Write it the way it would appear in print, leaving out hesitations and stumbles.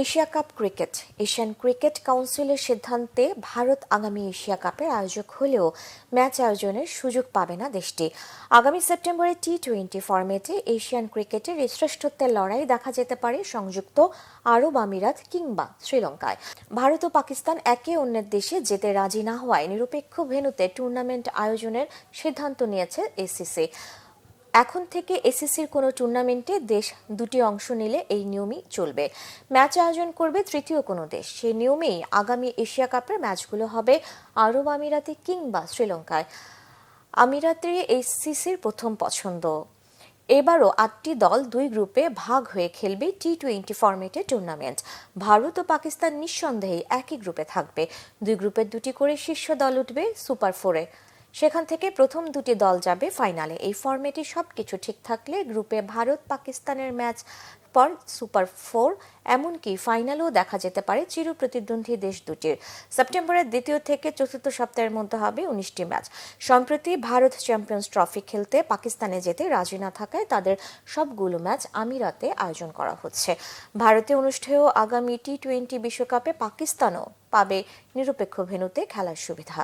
Asia cup cricket Asian cricket কাউন্সিলের সিদ্ধান্তে ভারত আগামী এশিয়া কাপের আয়োজক হলেও ম্যাচ আয়োজনের সুযোগ পাবে না দেশটি। আগামী সেপ্টেম্বরে টি-20 ফরম্যাটে এশিয়ান ক্রিকেটের এই শ্রেষ্ঠত্বের লড়াই দেখা যেতে পারে সংযুক্ত আরব আমিরাত কিংবা শ্রীলঙ্কায়। ভারত ও পাকিস্তান একে অন্যের দেশে যেতে রাজি না হওয়ায় নিরপেক্ষ ভেন্যুতে টুর্নামেন্ট আয়োজনের সিদ্ধান্ত নিয়েছে এসিসি। এখন থেকে এসিসির কোনো টুর্নামেন্টে দেশ দুটি অংশ নিলে এই নিয়মই চলবে। ম্যাচ আয়োজন করবে তৃতীয় কোনো দেশ। সেই নিয়মেই আগামী এশিয়া কাপের ম্যাচগুলো হবে আরব আমিরাতে কিংবা শ্রীলঙ্কায়। আমিরাতে এসিসির প্রথম পছন্দ। এবারও 8টি দল দুই গ্রুপে ভাগ হয়ে খেলবে টি-20 ফরম্যাটের টুর্নামেন্ট। ভারত ও পাকিস্তান নিঃসন্দেহে একই গ্রুপে থাকবে। দুই গ্রুপের দুটি করে শীর্ষ দল উঠবে সুপার ফোরে। সেখান থেকে প্রথম দুটি দল যাবে ফাইনালে। এই ফরম্যাটে সবকিছু ঠিক থাকলে গ্রুপে ভারত পাকিস্তানের ম্যাচ পর সুপার ফোর, এমনকি ফাইনালেও দেখা যেতে পারে চিরপ্রতিদ্বন্দ্বী দেশ দুটির। সেপ্টেম্বরের দ্বিতীয় থেকে চতুর্থ সপ্তাহের মধ্যে হবে 19টি ম্যাচ। সম্প্রতি ভারত চ্যাম্পিয়ন্স ট্রফি খেলতে পাকিস্তানে যেতে রাজি না থাকায় তাদের সবগুলো ম্যাচ আমিরাতে আয়োজন করা হচ্ছে। ভারতে অনুষ্ঠেয় আগামী টি-20 বিশ্বকাপে পাকিস্তানও পাবে নিরপেক্ষ ভেন্যুতে খেলার সুবিধা।